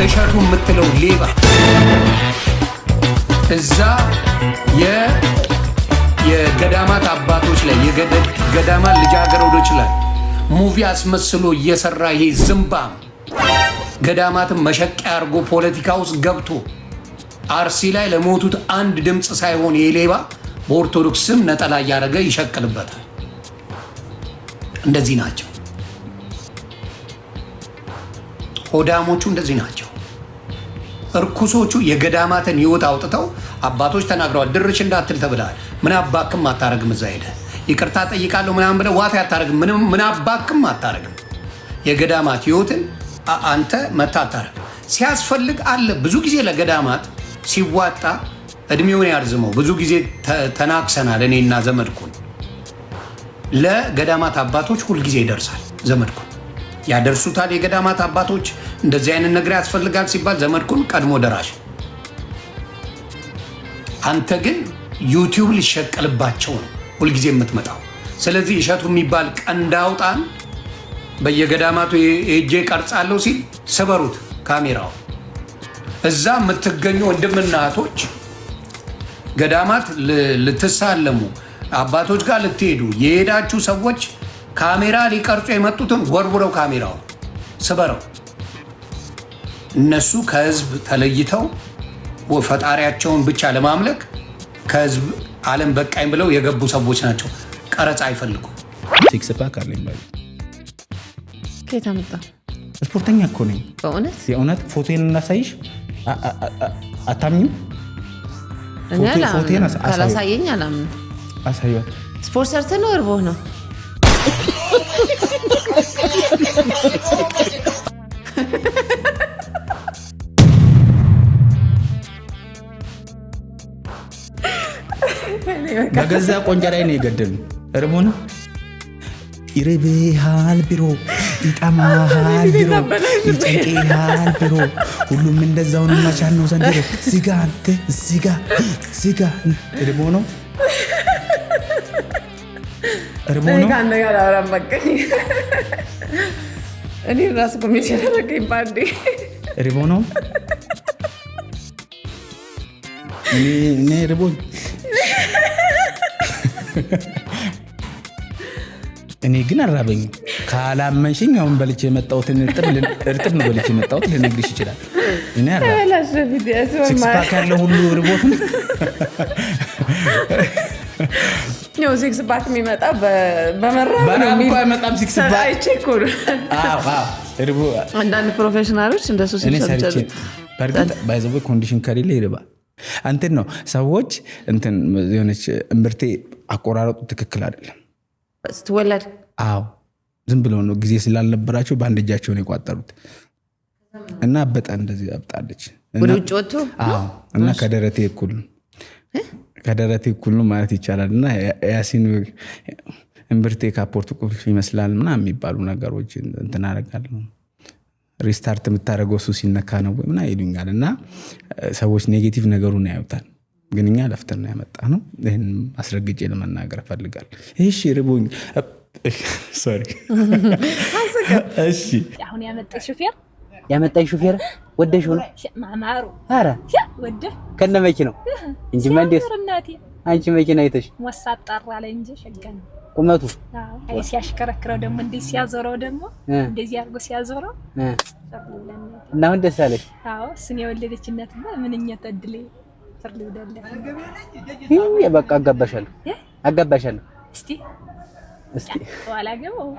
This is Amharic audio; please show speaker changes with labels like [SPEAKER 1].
[SPEAKER 1] እሸቱ የምትለው ሌባ እዛ የገዳማት አባቶች ላይ የገዳማት ልጃገረዶች ላይ ሙቪ አስመስሎ እየሰራ ይሄ ዝምባም ገዳማትን መሸቂያ አድርጎ ፖለቲካ ውስጥ ገብቶ አርሲ ላይ ለሞቱት አንድ ድምፅ ሳይሆን የሌባ በኦርቶዶክስ ስም ነጠላ እያደረገ ይሸቅልበታል። እንደዚህ ናቸው ሆዳሞቹ፣ እንደዚህ ናቸው እርኩሶቹ። የገዳማትን ህይወት አውጥተው አባቶች ተናግረዋል። ድርሽ እንዳትል ተብለሃል። ምን አባክም አታረግም። እዛ ሄደ ይቅርታ ጠይቃለሁ ምናምን ብለህ ዋት አታረግም። ምን አባክም አታረግም። የገዳማት ህይወትን አንተ መታ አታረግም። ሲያስፈልግ አለ ብዙ ጊዜ ለገዳማት ሲዋጣ እድሜውን ያርዝመው። ብዙ ጊዜ ተናክሰናል። እኔና ዘመድኩን ለገዳማት አባቶች ሁልጊዜ ይደርሳል። ዘመድኩን ያደርሱታል። የገዳማት አባቶች እንደዚህ አይነት ነገር ያስፈልጋል ሲባል ዘመድኩን ቀድሞ ደራሽ። አንተ ግን ዩቲዩብ ሊሸቀልባቸው ነው ሁልጊዜ የምትመጣው። ስለዚህ እሸቱ የሚባል ቀንድ አውጣን በየገዳማቱ ሄጄ ቀርጻለሁ ሲል ስበሩት ካሜራው። እዛ የምትገኙ ወንድምና እህቶች ገዳማት ልትሳለሙ አባቶች ጋር ልትሄዱ የሄዳችሁ ሰዎች ካሜራ ሊቀርጹ የመጡትን ወርውረው ካሜራው ስበረው። እነሱ ከህዝብ ተለይተው ፈጣሪያቸውን ብቻ ለማምለክ ከህዝብ ዓለም በቃኝ ብለው የገቡ ሰዎች ናቸው። ቀረጻ አይፈልጉም።
[SPEAKER 2] ሲክስ ፓክ አለኝ ማለት
[SPEAKER 3] ከየት አመጣ?
[SPEAKER 2] ስፖርተኛ እኮ ነኝ።
[SPEAKER 3] በእውነት
[SPEAKER 2] የእውነት ፎቶዬን እናሳይሽ? አታምኝም?
[SPEAKER 3] ፎቶዬን ካላሳየኝ አላምንም።
[SPEAKER 2] አሳያት።
[SPEAKER 3] ስፖርት ሰርተህ ነው እርቦህ ነው?
[SPEAKER 2] በገዛ ቆንጃ ላይ ነው የገደሉ። እርቦን ይርብሃል ቢሮ ይጠማሃል ቢሮ ይጨንቅሃል ቢሮ ሁሉም እንደዛውን ማቻል ነው ዘንድሮ። ዝጋ አንተ ዝጋ። እርቦ ነው እርቦ ነው
[SPEAKER 3] ካንተ ጋር አውራም በቃኝ። እኔ ራስ ኮሚቴ ያደረገኝ ባንዴ
[SPEAKER 2] እርቦ ነው። እኔ እርቦኝ እኔ ግን አራበኝም። ካላመንሽኝ አሁን በልቼ የመጣሁትን እርጥብ ነው በልቼ የመጣሁት ልነግርሽ ይችላል። እኔ ሲክስ ፓክ ያለው ሁሉ እርቦት ነው።
[SPEAKER 3] ሲክስ ፓክ የሚመጣው በመራብ ነው
[SPEAKER 2] የሚመጣው። ሲክስ ፓክ
[SPEAKER 3] አይቼኩ አንዳንድ ፕሮፌሽናሎች እንደሱ ሲሰሩ
[SPEAKER 2] በእርግጥ ባይዘው ኮንዲሽን ከሌለ ይርባል። አንተን ነው ሰዎች እንትን የሆነች እምብርቴ አቆራረጡ ትክክል አይደለም
[SPEAKER 3] ስትወለድ።
[SPEAKER 2] አዎ ዝም ብለው ነው ጊዜ ስላልነበራቸው በአንድ እጃቸው ነው የቋጠሩት እና አበጣ እንደዚህ አብጣለች
[SPEAKER 3] ወደ ውጭ ወጥቶ።
[SPEAKER 2] አዎ እና ከደረቴ እኩል ነው ማለት ይቻላል። እና ያሲን እምብርቴ ካፖርት ቁልፍ ይመስላል ምናምን የሚባሉ ነገሮች እንትን አደርጋለሁ። ሪስታርት የምታደርገው እሱ ሲነካ ነው ወይ ምናምን ይሉኛል። እና ሰዎች ኔጌቲቭ ነገሩን ያዩታል፣ ግን እኛ ለፍተን ነው ያመጣ ነው። ይህን አስረግጬ ለመናገር እፈልጋለሁ። እሺ ርቦኝ ሶሪ። እሺ
[SPEAKER 4] አሁን ያመጣኝ ሹፌር ወደሽ ሆነ ማማሩ አረ ወደ
[SPEAKER 5] ከነ መኪናው እንጂ ማንዴስ አንቺ መኪና አይተሽ
[SPEAKER 4] ወሳጣራ ላይ እንጂ ሸገነ
[SPEAKER 5] ቁመቱ
[SPEAKER 4] አይ ሲያሽከረክረው ደግሞ እንደዚህ ሲያዞረው ደግሞ እንደዚህ አድርጎ ሲያዞረው
[SPEAKER 5] እና አሁን ደስ አለሽ?
[SPEAKER 4] አዎ ስኔ የወለደች እናት ምንኛ ተድሌ ፍርድ ወደለ
[SPEAKER 5] ይሄ በቃ አጋባሻለሁ። እስቲ
[SPEAKER 4] ዋላ ገበው